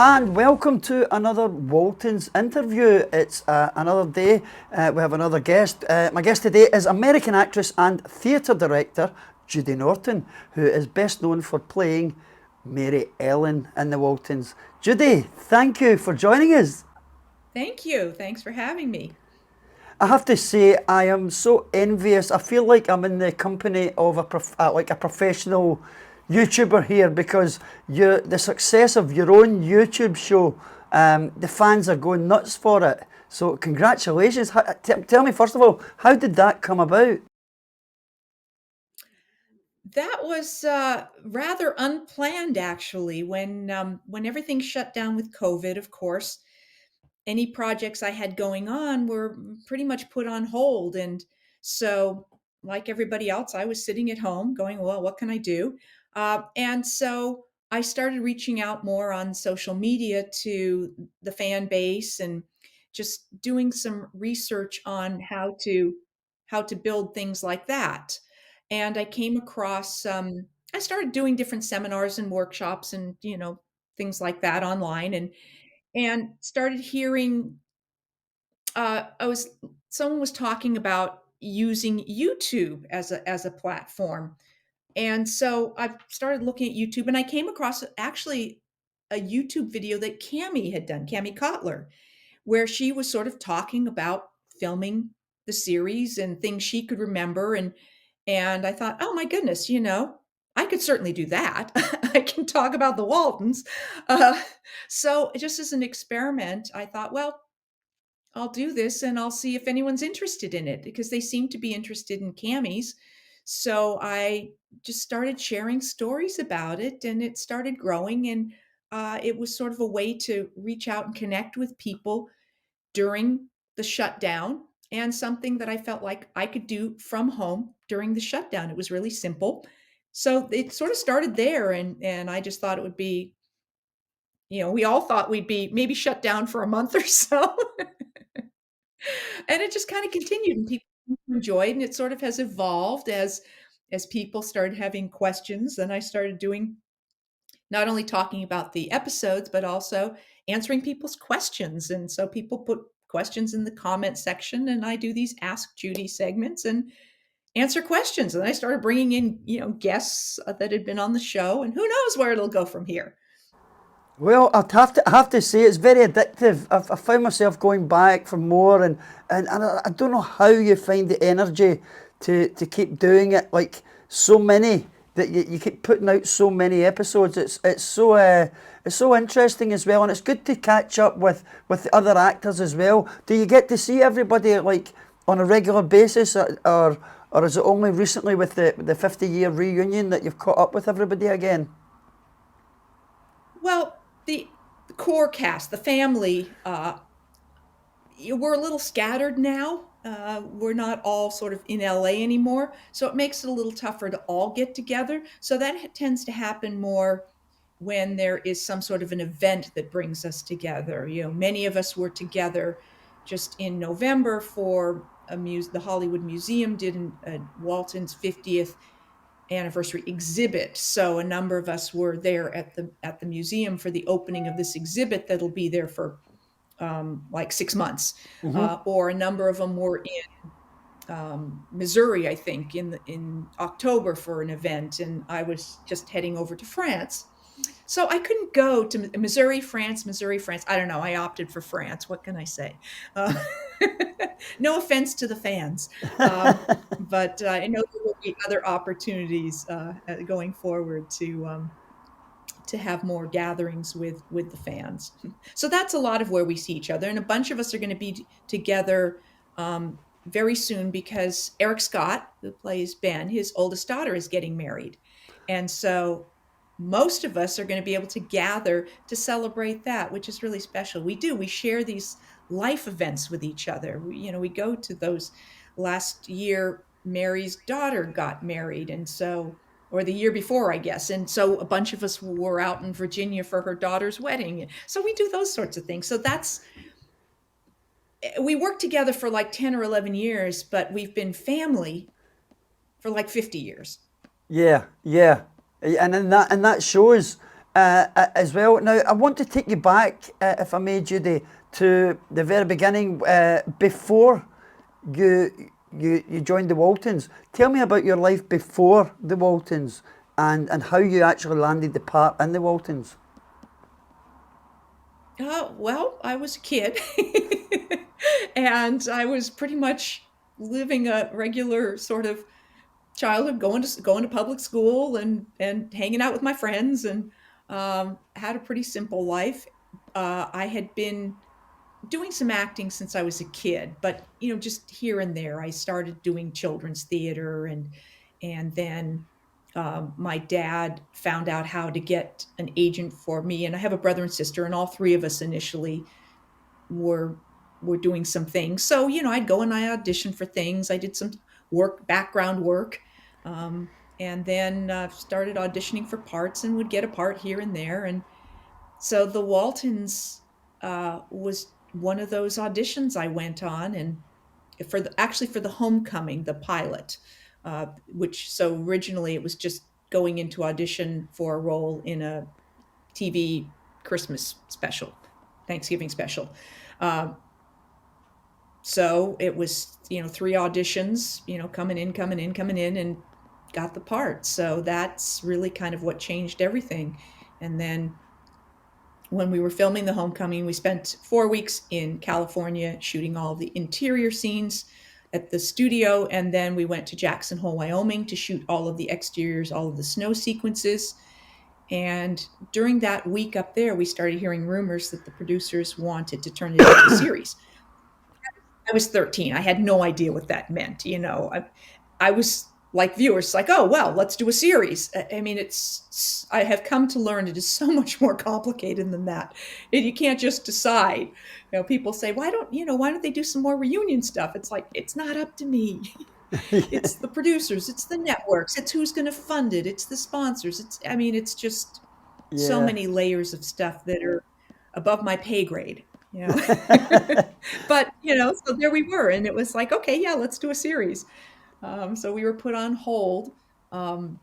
And welcome to another Waltons interview. It's another day. We have another guest. My guest today is American actress and theatre director Judy Norton, who is best known for playing Mary Ellen in the Waltons. Judy, thank you for joining us. Thank you. Thanks for having me. I have to say, I am so envious. I feel like I'm in the company of like a professional YouTuber here because the success of your own YouTube show, the fans are going nuts for it. So congratulations. Tell me first of all, how did that come about? That was rather unplanned, actually. When everything shut down with COVID, of course, any projects I had going on were pretty much put on hold, and so, like everybody else, I was sitting at home, going, "Well, what can I do?" And so I started reaching out more on social media to the fan base and just doing some research on how to build things like that. And I came across I started doing different seminars and workshops and things like that online, and started hearing I was someone was talking about using YouTube as a platform. And so I started looking at YouTube, and I came across actually a YouTube video that Cami had done, Cami Kotler, where she was sort of talking about filming the series and things she could remember. And I thought, oh my goodness, I could certainly do that. I can talk about the Waltons. Uh, so just as an experiment, I thought, well, I'll do this and I'll see if anyone's interested in it because they seem to be interested in camis. So I just started sharing stories about it, and it started growing. And it was sort of a way to reach out and connect with people during the shutdown, and something that I felt like I could do from home during the shutdown. It was really simple. So it sort of started there, and I just thought it would be, we all thought we'd be maybe shut down for a month or so. And it just kind of continued, and people enjoyed, and it sort of has evolved as people started having questions. Then I started doing not only talking about the episodes, but also answering people's questions. And so people put questions in the comment section, and I do these Ask Judy segments and answer questions. And I started bringing in, guests that had been on the show, and who knows where it'll go from here. Well, I have to say it's very addictive. I found myself going back for more, and I don't know how you find the energy to keep doing it. Like so many that you keep putting out so many episodes. It's so interesting as well, and it's good to catch up with the other actors as well. Do you get to see everybody like on a regular basis, or is it only recently with the 50-year reunion that you've caught up with everybody again? Well, the core cast, the family, we're a little scattered now. We're not all sort of in LA anymore, so it makes it a little tougher to all get together. So that tends to happen more when there is some sort of an event that brings us together. Many of us were together just in November for the Hollywood Museum did a Walton's 50th anniversary exhibit. So a number of us were there at the museum for the opening of this exhibit that'll be there for like 6 months, or a number of them were in Missouri, I think, in October for an event, and I was just heading over to France. So I couldn't go to Missouri, France, Missouri, France. I don't know. I opted for France. What can I say? Uh, no offense to the fans, but I know there will be other opportunities going forward to have more gatherings with the fans. So that's a lot of where we see each other, and a bunch of us are going to be together very soon because Eric Scott, who plays Ben, his oldest daughter is getting married, and so most of us are going to be able to gather to celebrate that, which is really special. We share these life events with each other. We go to those. Last year Mary's daughter got married, and so, or the year before, I guess. And so a bunch of us were out in Virginia for her daughter's wedding. So we do those sorts of things. So we worked together for like 10 or 11 years, but we've been family for like 50 years. Yeah, yeah, and then that shows. as well. Now, I want to take you back, if I may, Judy, to the very beginning, before you joined the Waltons. Tell me about your life before the Waltons, and how you actually landed the part in the Waltons. Well, I was a kid, and I was pretty much living a regular sort of childhood, going to public school and hanging out with my friends, and had a pretty simple life. I had been doing some acting since I was a kid, but just here and there. I started doing children's theater, and then my dad found out how to get an agent for me. And I have a brother and sister, and all three of us initially were were doing some things. So I'd go and I auditioned for things. I did some background work, and then started auditioning for parts and would get a part here and there. And so the Waltons was one of those auditions I went on, and actually for the Homecoming, the pilot, which so originally it was just going into audition for a role in a TV Christmas special, Thanksgiving special. Uh, so it was, three auditions, coming in, and got the part. So that's really kind of what changed everything. And then when we were filming the Homecoming, we spent 4 weeks in California shooting all of the interior scenes at the studio, and then we went to Jackson Hole, Wyoming to shoot all of the exteriors, all of the snow sequences. And during that week up there, we started hearing rumors that the producers wanted to turn it into a series. I was 13. I had no idea what that meant. I was like viewers, like, oh, well, let's do a series. I mean, I have come to learn it is so much more complicated than that. You can't just decide. People say, why don't they do some more reunion stuff? It's like, it's not up to me. It's the producers, it's the networks, it's who's going to fund it, it's the sponsors. It's just so Yeah. many layers of stuff that are above my pay grade, you know. But so there we were, and it was like, okay, yeah, let's do a series. So we were put on hold. um,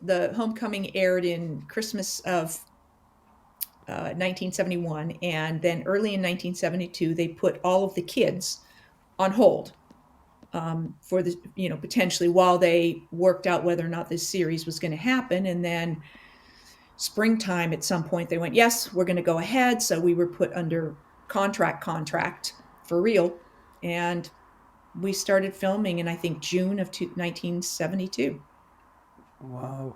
the Homecoming aired in Christmas of 1971, and then early in 1972 they put all of the kids on hold, for the potentially while they worked out whether or not this series was going to happen. And then springtime at some point they went, yes, we're going to go ahead. So we were put under contract for real, and we started filming in, I think, June of 1972. Wow.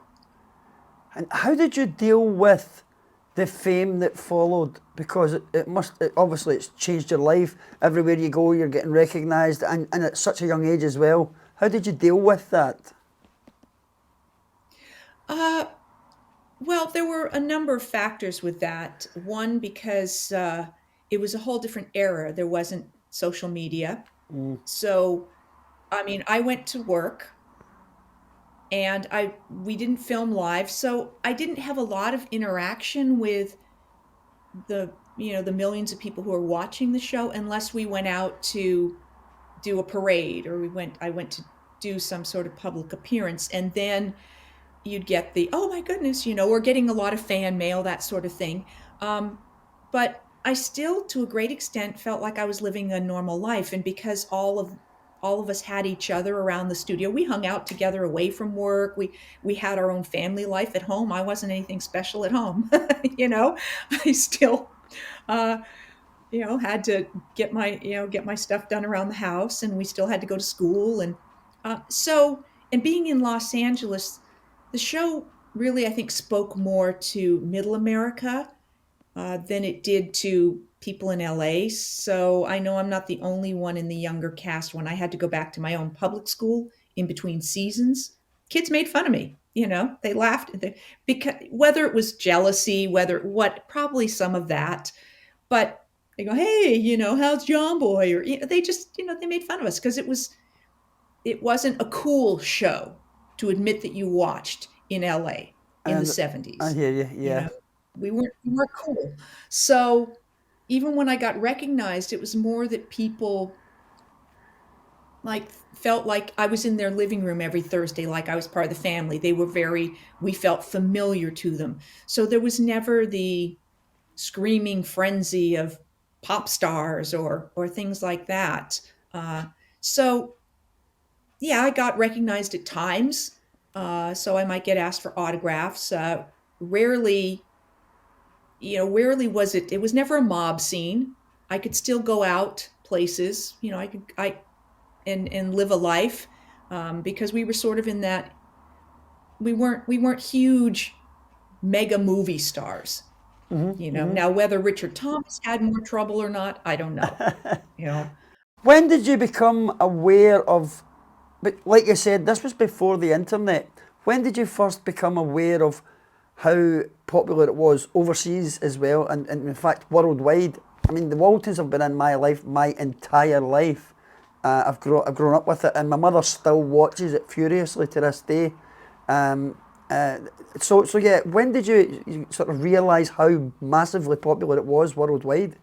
And how did you deal with the fame that followed? Because obviously it's changed your life. Everywhere you go, you're getting recognised, and at such a young age as well. How did you deal with that? uh, well, there were a number of factors with that. One, because it was a whole different era. There wasn't social media. So I went to work, and I we didn't film live, so I didn't have a lot of interaction with the millions of people who are watching the show, unless we went out to do a parade, or I went to do some sort of public appearance, and then you'd get the, oh my goodness, we're getting a lot of fan mail, that sort of thing. Um, but I still, to a great extent, felt like I was living a normal life, and because all of us had each other around the studio, we hung out together away from work. We had our own family life at home. I wasn't anything special at home. I still uh, had to get my stuff done around the house, and we still had to go to school. And and being in Los Angeles, the show really, I think, spoke more to middle America than it did to people in LA. So I know I'm not the only one in the younger cast. When I had to go back to my own public school in between seasons, kids made fun of me. They laughed because whether it was jealousy, whether what, probably some of that, but they go, "Hey, how's John Boy?" Or they just, they made fun of us because it wasn't a cool show to admit that you watched in LA in the And I 70s. hear you. You Yeah. know, we weren't cool. So even when I got recognized, it was more that people like felt like I was in their living room every Thursday, like I was part of the family. They were very, we felt familiar to them. So there was never the screaming frenzy of pop stars or things like that. Uh, so yeah, I got recognized at times. So I might get asked for autographs. Rarely, rarely was it. It was never a mob scene. I could still go out places. I and live a life, because we were sort of in that. We weren't huge mega movie stars. Now whether Richard Thomas had more trouble or not, I don't know. You know, When did you become aware of, but like you said, this was before the internet. When did you first become aware of how popular it was overseas as well, and in fact worldwide? I mean, the Waltons have been in my life my entire life. I've grown up with it, and my mother still watches it furiously to this day. Um, uh, so yeah, when did you sort of realise how massively popular it was worldwide?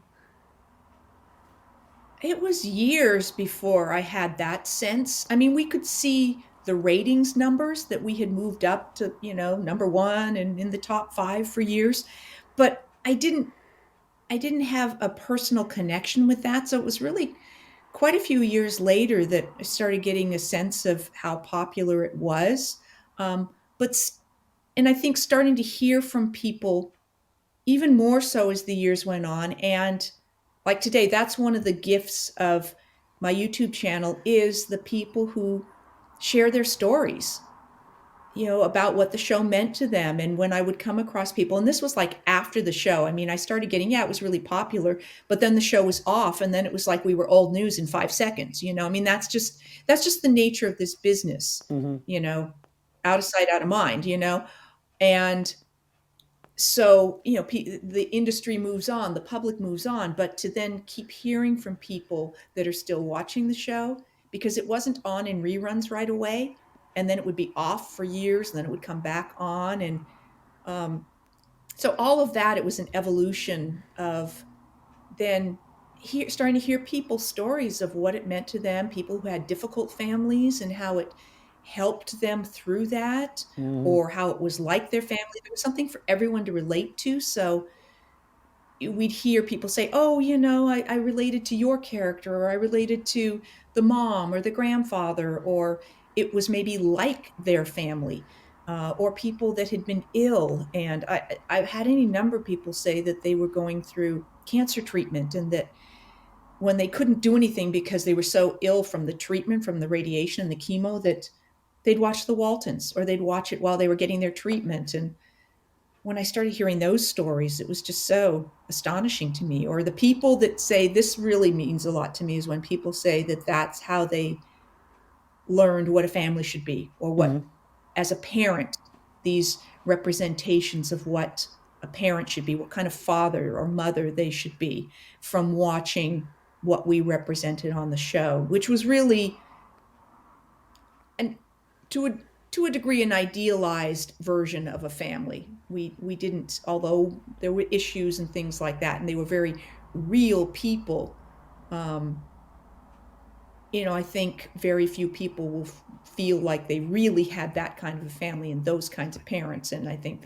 it was years before I had that sense. I mean, we could see the ratings numbers that we had moved up to, number one and in the top five for years, but I didn't have a personal connection with that. So it was really quite a few years later that I started getting a sense of how popular it was. Um, but and I think starting to hear from people even more so as the years went on. And like today, that's one of the gifts of my YouTube channel is the people who share their stories, about what the show meant to them. And when I would come across people, and this was like after the show, I mean, I started getting, yeah, it was really popular, but then the show was off. And then it was like we were old news in 5 seconds, I mean, that's just the nature of this business, Hmm. you know, out of sight, out of mind, and so the industry moves on, the public moves on, but to then keep hearing from people that are still watching the show, because it wasn't on in reruns right away, and then it would be off for years, and then it would come back on. And um, so all of that, it was an evolution of then starting to hear people's stories of what it meant to them, people who had difficult families and how it helped them through that, Hmm. or how it was like their family. There was something for everyone to relate to. So we'd hear people say, oh, I related to your character, or I related to the mom or the grandfather, or it was maybe like their family, or people that had been ill. And I've had any number of people say that they were going through cancer treatment, and that when they couldn't do anything because they were so ill from the treatment, from the radiation and the chemo, that they'd watch the Waltons, or they'd watch it while they were getting their treatment. And when I started hearing those stories, it was just so astonishing to me. Or the people that say, this really means a lot to me, is when people say that that's how they learned what a family should be, or Hmm. what, as a parent, these representations of what a parent should be, what kind of father or mother they should be, from watching what we represented on the show, which was really, and to a to a degree, an idealized version of a family. We didn't, although there were issues and things like that, and they were very real people. Um, I think very few people will feel like they really had that kind of a family and those kinds of parents. And I think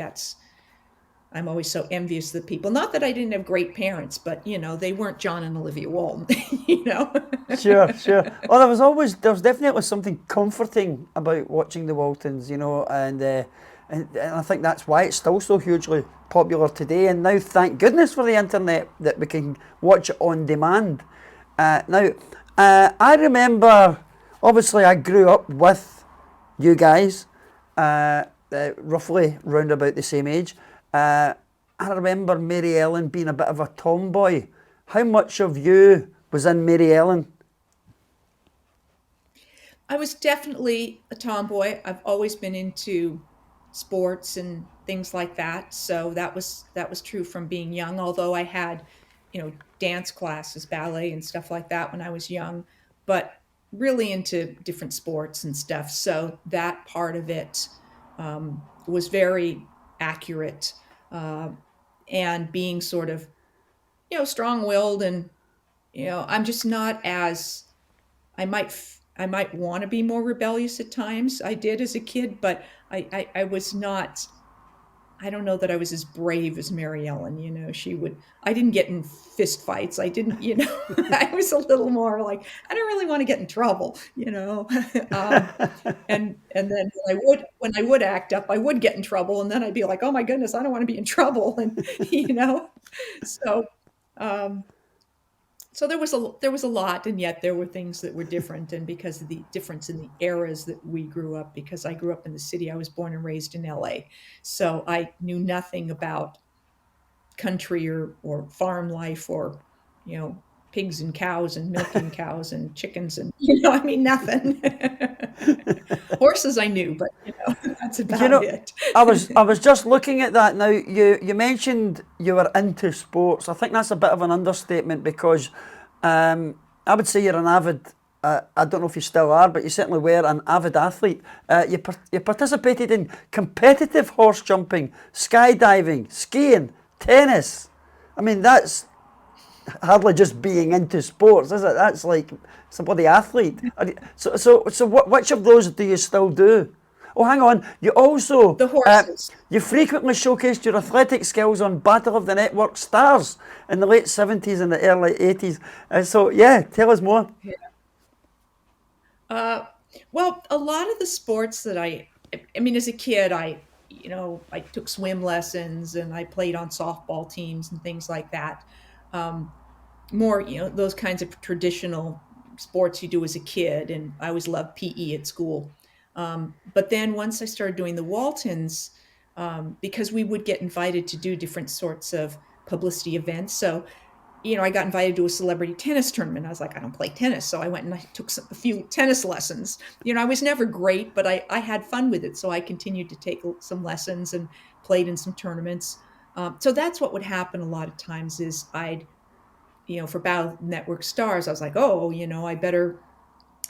I'm always so envious of the people. Not that I didn't have great parents, but they weren't John and Olivia Walton. you know. Sure, sure. Well, there was definitely something comforting about watching the Waltons, and I think that's why it's still so hugely popular today. And now, thank goodness for the internet that we can watch it on demand. I remember, obviously, I grew up with you guys, roughly round about the same age. Uh, I remember Mary Ellen being a bit of a tomboy. How much of you was in Mary Ellen? I was definitely a tomboy. I've always been into sports and things like that. So that was true from being young, although I had, dance classes, ballet and stuff like that when I was young, but really into different sports and stuff. So that part of it was very accurate. Uh, and being sort of, strong willed, and, I'm just not as I might I might want to be more rebellious at times. I did as a kid, but I was not. I don't know that I was as brave as Mary Ellen. I didn't get in fist fights. I didn't, I was a little more like, I don't really want to get in trouble. And then when I would act up, I would get in trouble. And then I'd be like, oh my goodness, I don't want to be in trouble. And, so, um, so there was a lot, and yet there were things that were different. And because of the difference in the eras that we grew up, because I grew up in the city, I was born and raised in LA. So I knew nothing about country or farm life or, you know, pigs and cows and milking cows and chickens and, I mean, nothing. Horses I knew, but, that's You about know, it. I was just looking at that now. You mentioned you were into sports. I think that's a bit of an understatement because I would say you're an avid. I don't know if you still are, but you certainly were an avid athlete. You participated in competitive horse jumping, skydiving, skiing, tennis. I mean, that's hardly just being into sports, is it? That's like somebody athlete. Which of those do you still do? Oh, hang on. You also The horses. you frequently showcased your athletic skills on Battle of the Network Stars in the late 70s and the early 80s. So yeah, tell us more. Uh, well, a lot of the sports that I mean, as a kid, I took swim lessons and I played on softball teams and things like that. Um, More, those kinds of traditional sports you do as a kid. And I always loved PE at school. But then once I started doing the Waltons, because we would get invited to do different sorts of publicity events. So, I got invited to a celebrity tennis tournament. I was like, I don't play tennis. So I went and I took a few tennis lessons. I was never great, but I had fun with it. So I continued to take some lessons and played in some tournaments. So that's what would happen a lot of times is for Battle Network Stars, I was like, oh,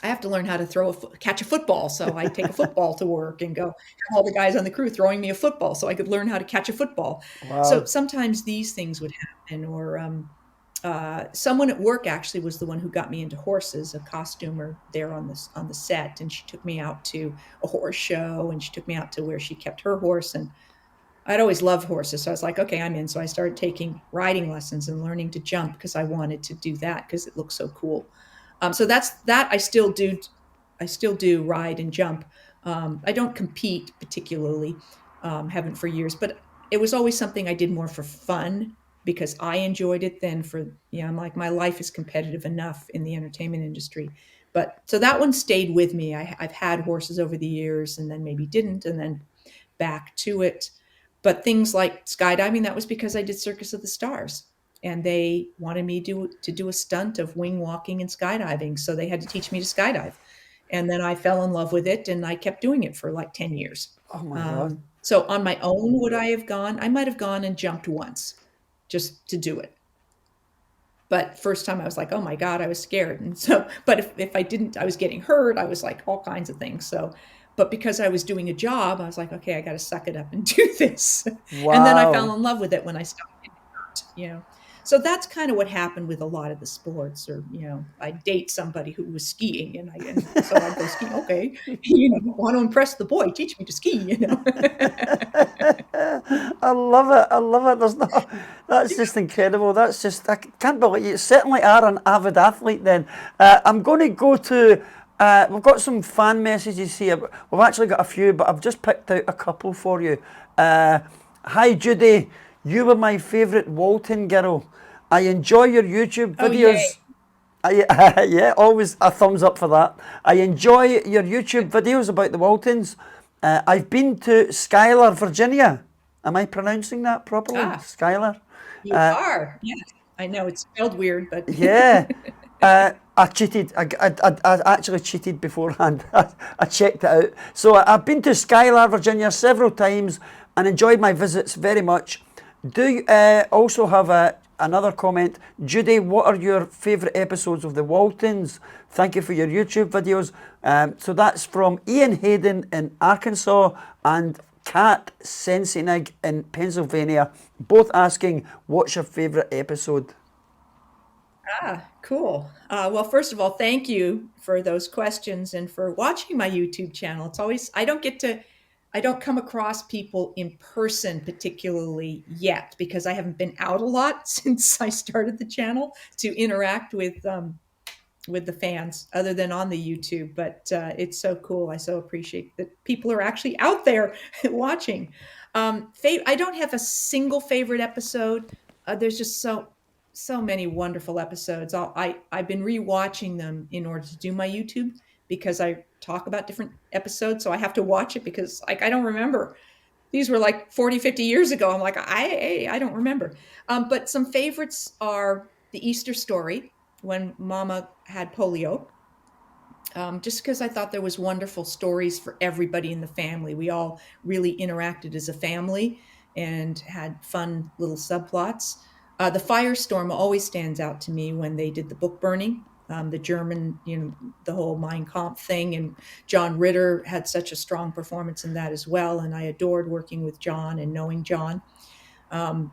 I have to learn how to catch a football. So I take a football to work and go have all the guys on the crew throwing me a football so I could learn how to catch a football. So Wow. sometimes these things would happen, or someone at work actually was the one who got me into horses, a costumer there on the set, and she took me out to a horse show, and she took me out to where she kept her horse, and I'd always loved horses. So I was like, okay, I'm in. So I started taking riding lessons and learning to jump because I wanted to do that because it looked so cool. So that's that. I still do. I still do ride and jump. I don't compete particularly. Haven't for years, but it was always something I did more for fun because I enjoyed it than for, I'm like, my life is competitive enough in the entertainment industry. But so that one stayed with me. I've had horses over the years and then maybe didn't, and then back to it. But things like skydiving, that was because I did Circus of the Stars. And they wanted me to do a stunt of wing walking and skydiving. So they had to teach me to skydive. And then I fell in love with it and I kept doing it for like 10 years. Oh my God. So on my own, would I have gone? I might have gone and jumped once just to do it. But first time I was like, oh my God, I was scared. And so, but if I didn't, I was getting hurt. I was like all kinds of things. So, but because I was doing a job, I was like, okay, I got to suck it up and do this. And then I fell Wow. in love with it when I stopped getting hurt. So that's kind of what happened with a lot of the sports, or, I date somebody who was skiing and so I'd go skiing. Okay. Want to impress the boy, teach me to ski. I love it. I love it. That's just incredible. I can't believe you certainly are an avid athlete then. I'm going to go to, we've got some fan messages here. We've actually got a few, but I've just picked out a couple for you. Hi, Judy. You were my favourite Walton girl. I enjoy your YouTube Oh, yay. videos. Yeah, always a thumbs up for that. I enjoy your YouTube videos about the Waltons. I've been to Schuyler, Virginia. Am I pronouncing that properly? Ah, Schuyler? you are. Yes. I know it's spelled weird, but Yeah. I cheated. I actually cheated beforehand. I checked it out. So I've been to Schuyler, Virginia several times and enjoyed my visits very much. Do you also have another comment? Judy, what are your favourite episodes of the Waltons? Thank you for your YouTube videos. So that's from Ian Hayden in Arkansas and Kat Sensinig in Pennsylvania, both asking, what's your favourite episode? Cool. Well, first of all, thank you for those questions and for watching my YouTube channel. It's always, I don't come across people in person particularly yet because I haven't been out a lot since I started the channel to interact with the fans other than on the YouTube. But it's so cool. I so appreciate that people are actually out there watching. I don't have a single favorite episode. There's just so many wonderful episodes. I've been rewatching them in order to do my YouTube because I talk about different episodes, so I have to watch it because like I don't remember. These were like 40, 50 years ago. I'm like, I don't remember. But some favorites are the Easter story when Mama had polio. Just because I thought there was wonderful stories for everybody in the family. We all really interacted as a family and had fun little subplots. The firestorm always stands out to me when they did the book burning. The German, the whole Mein Kampf thing, and John Ritter had such a strong performance in that as well. And I adored working with John and knowing John. Um,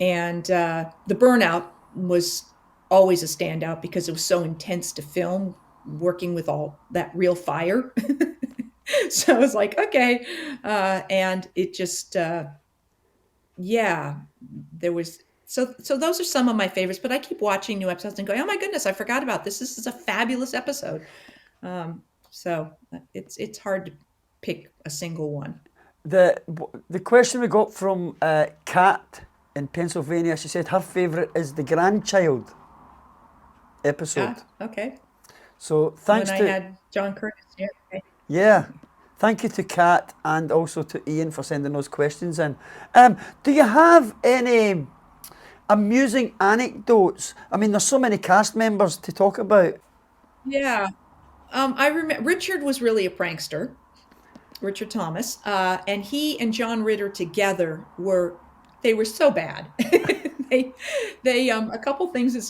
and the burnout was always a standout because it was so intense to film, working with all that real fire. So I was like, okay. And it just, yeah, there was. So those are some of my favorites, but I keep watching new episodes and going, oh my goodness, I forgot about this. This is a fabulous episode. So it's hard to pick a single one. The the question we got from Kat in Pennsylvania, she said her favourite is the grandchild episode. Okay. So thanks When I to had John Curtis. Yeah. Okay. yeah, thank you to Kat and also to Ian for sending those questions in. Do you have any amusing anecdotes? I mean, there's so many cast members to talk about. Yeah. I remember Richard was really a prankster, Richard Thomas, and he and John Ritter together they were so bad. they a couple things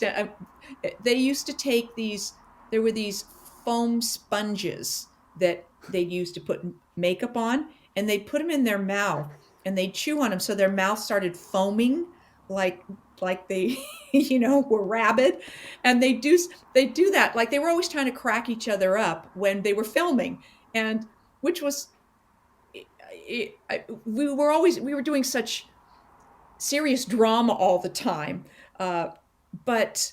they used to take these. There were these foam sponges that they used to put makeup on, and they put them in their mouth and they chew on them, so their mouth started foaming like they were rabid, and they do that like they were always trying to crack each other up when they were filming, and which was we were doing such serious drama all the time, but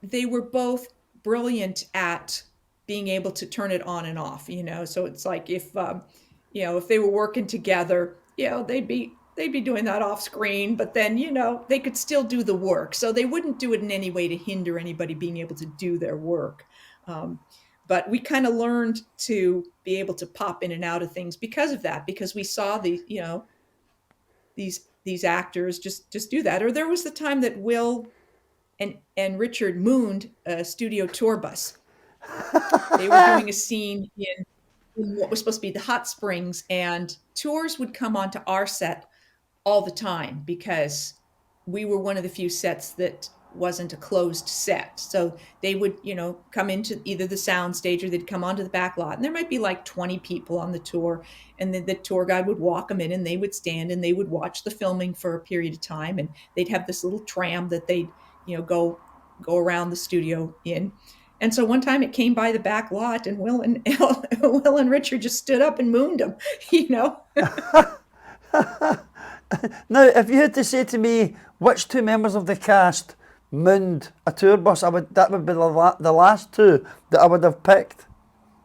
they were both brilliant at being able to turn it on and off. So it's like if they were working together, they'd be doing that off screen, but then they could still do the work, so they wouldn't do it in any way to hinder anybody being able to do their work. um, but we kind of learned to be able to pop in and out of things because of that, because we saw these actors just do that. Or there was the time that Will and Richard mooned a studio tour bus. They were doing a scene in what was supposed to be the hot springs, and tours would come onto our set all the time because we were one of the few sets that wasn't a closed set. So they would, come into either the sound stage or they'd come onto the back lot. And there might be like 20 people on the tour. And then the tour guide would walk them in and they would stand and they would watch the filming for a period of time. And they'd have this little tram that they'd, go around the studio in. And so one time it came by the back lot and Will and Richard just stood up and mooned them, you know. Now, if you had to say to me which two members of the cast mooned a tour bus, that would be the last two that I would have picked.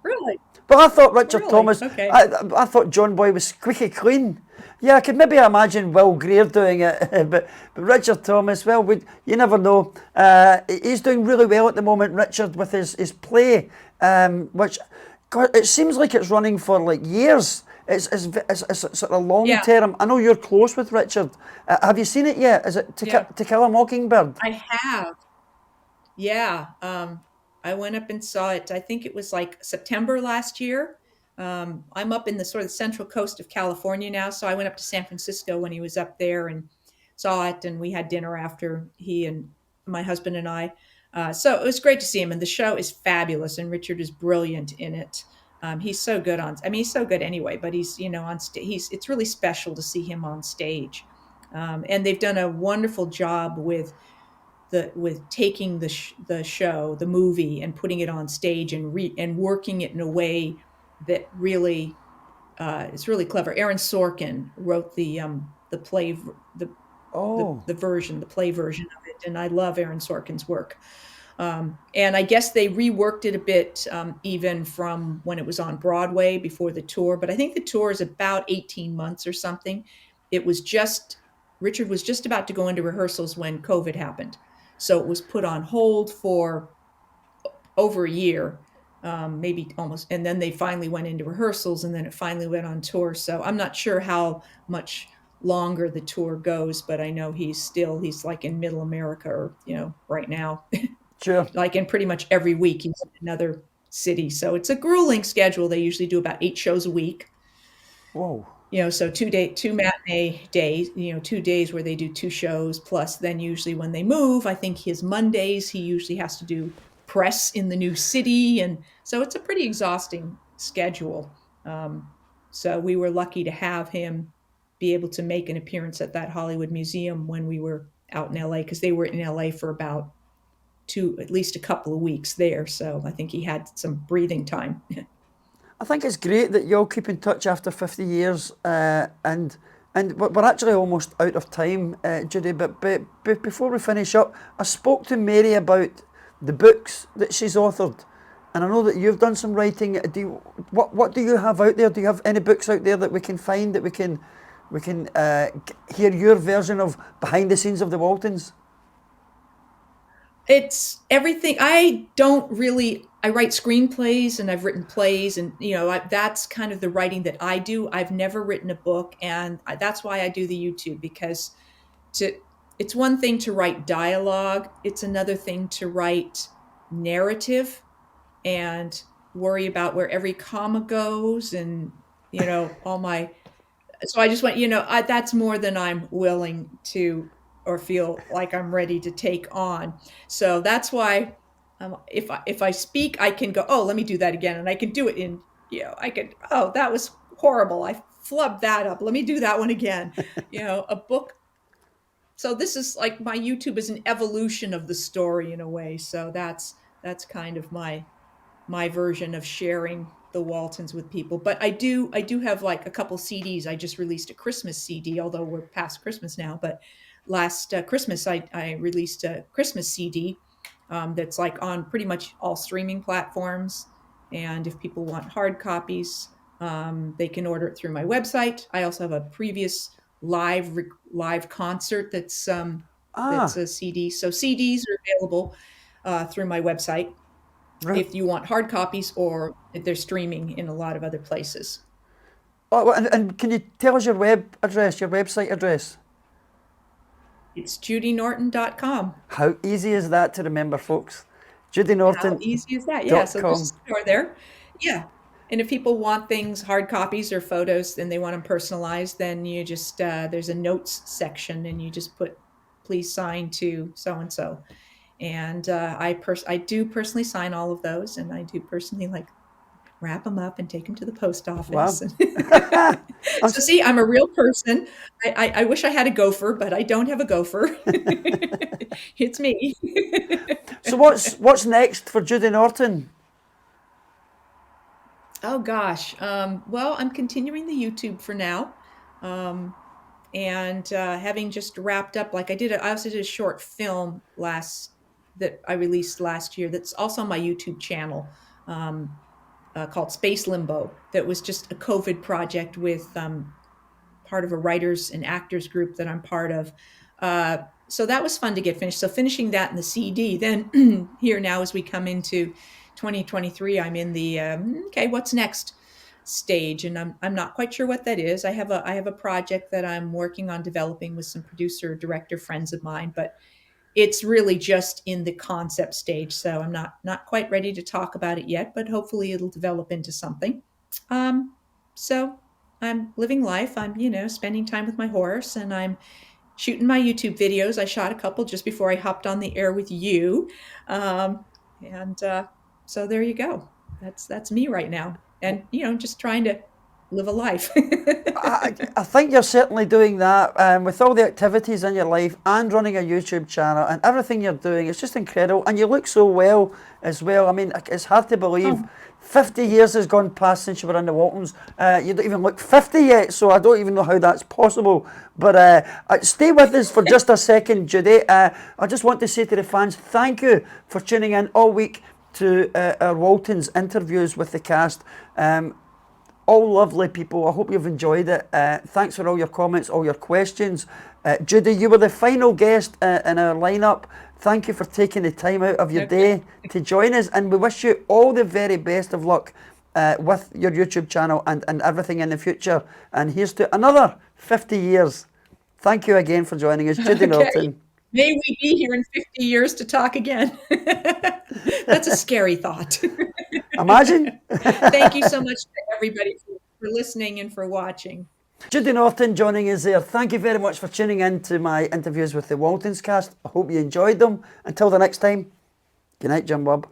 Really? But I thought Richard Really? Thomas, Okay. I thought John Boy was squeaky clean. Yeah, I could maybe imagine Will Greer doing it, but Richard Thomas, well, you never know. He's doing really well at the moment, Richard, with his play, which, God, it seems like it's running for like years. It's sort of long Yeah. term. I know you're close with Richard. Have you seen it yet? Is it Yeah. To Kill a Mockingbird? I have. Yeah. I went up and saw it. I think it was like September last year. I'm up in the sort of central coast of California now, so I went up to San Francisco when he was up there and saw it, and we had dinner after, he and my husband and I. So it was great to see him, and the show is fabulous, and Richard is brilliant in it. He's so good I mean, he's so good anyway, but he's, on stage. It's really special to see him on stage. And they've done a wonderful job with with taking the show, the movie, and putting it on stage and working it in a way that really is really clever. Aaron Sorkin wrote the play the Oh, the play version of it, and I love Aaron Sorkin's work. And I guess they reworked it a bit, even from when it was on Broadway before the tour. But I think the tour is about 18 months or something. It was just Richard was just about to go into rehearsals when COVID happened, so it was put on hold for over a year, maybe almost, and then they finally went into rehearsals, and then it finally went on tour. So I'm not sure how much longer the tour goes, but I know he's like in Middle America, or right now, sure. like in pretty much every week he's in another city. So it's a grueling schedule. They usually do about 8 shows a week. Whoa. So 2 matinee days, 2 days where they do 2 shows, plus then usually when they move, I think his Mondays, he usually has to do press in the new city. And so it's a pretty exhausting schedule. Um, so we were lucky to have him be able to make an appearance at that Hollywood Museum when we were out in LA, because they were in LA for about at least a couple of weeks there. So I think he had some breathing time. I think it's great that you all keep in touch after 50 years, and we're actually almost out of time, Judy. But before we finish up, I spoke to Mary about the books that she's authored, and I know that you've done some writing. What do you have out there? Do you have any books out there that we can find, that we can hear your version of behind the scenes of the Waltons? It's everything. I write screenplays, and I've written plays, and that's kind of the writing that I do. I've never written a book, and that's why I do the YouTube, because to it's one thing to write dialogue, it's another thing to write narrative and worry about where every comma goes, and all my so I just went, that's more than I'm willing to, or feel like I'm ready to take on. So that's why, if I speak, I can go, oh, let me do that again, and I can do it in, I could, oh, that was horrible, I flubbed that up. Let me do that one again. A book. So this is like, my YouTube is an evolution of the story in a way. So that's kind of my version of sharing the Waltons with people. But I do have like a couple CDs. I just released a Christmas CD, although we're past Christmas now. But last Christmas, I released a Christmas CD, that's like on pretty much all streaming platforms. And if people want hard copies, they can order it through my website. I also have a previous live concert that's Ah, a CD. So CDs are available through my website right. if you want hard copies, or if they're streaming in a lot of other places. Oh, well, and can you tell us your web address, your website address? It's judynorton.com. How easy is that to remember, folks? How easy is that? Yeah, so judynorton.com. just go there. Yeah. And if people want things, hard copies or photos, and they want them personalized, then you just, there's a notes section, and you just put, please sign to so and so. And I do personally sign all of those, and I do personally, like, wrap them up and take them to the post office. Wow. I'm, So see, I'm a real person. I wish I had a gopher, but I don't have a gopher. It's me. so what's next for Judy Norton? Oh gosh. Well, I'm continuing the YouTube for now. Um, and having just wrapped up, like I also did a short film last that I released last year. That's also on my YouTube channel. Um, called Space Limbo. That was just a COVID project with, part of a writers and actors group that I'm part of. So that was fun to get finished. So finishing that in the CD, then here now as we come into 2023, I'm in the okay, what's next stage, and I'm not quite sure what that is. I have a project that I'm working on developing with some producer director friends of mine, but it's really just in the concept stage. So I'm not quite ready to talk about it yet, but hopefully it'll develop into something. Um, so I'm living life. I'm spending time with my horse, and I'm shooting my YouTube videos. I shot a couple just before I hopped on the air with you, um, and so there you go. That's me right now, and just trying to live a life. I think you're certainly doing that with all the activities in your life and running a YouTube channel and everything you're doing. It's just incredible. And you look so well as well. I mean, it's hard to believe Oh, 50 years has gone past since you were in the Waltons. You don't even look 50 yet, so I don't even know how that's possible. But stay with us for just a second, Judy. I just want to say to the fans, thank you for tuning in all week to our Waltons interviews with the cast. All lovely people. I hope you've enjoyed it. Thanks for all your comments, all your questions. Judy, you were the final guest in our lineup. Thank you for taking the time out of your day to join us, and we wish you all the very best of luck with your YouTube channel and everything in the future. And here's to another 50 years. Thank you again for joining us, Judy okay. Norton. May we be here in 50 years to talk again. That's a scary thought. Imagine. Thank you so much to everybody for listening and for watching. Judy Norton joining us there. Thank you very much for tuning in to my interviews with the Waltons cast. I hope you enjoyed them. Until the next time, good night, Jim Bob.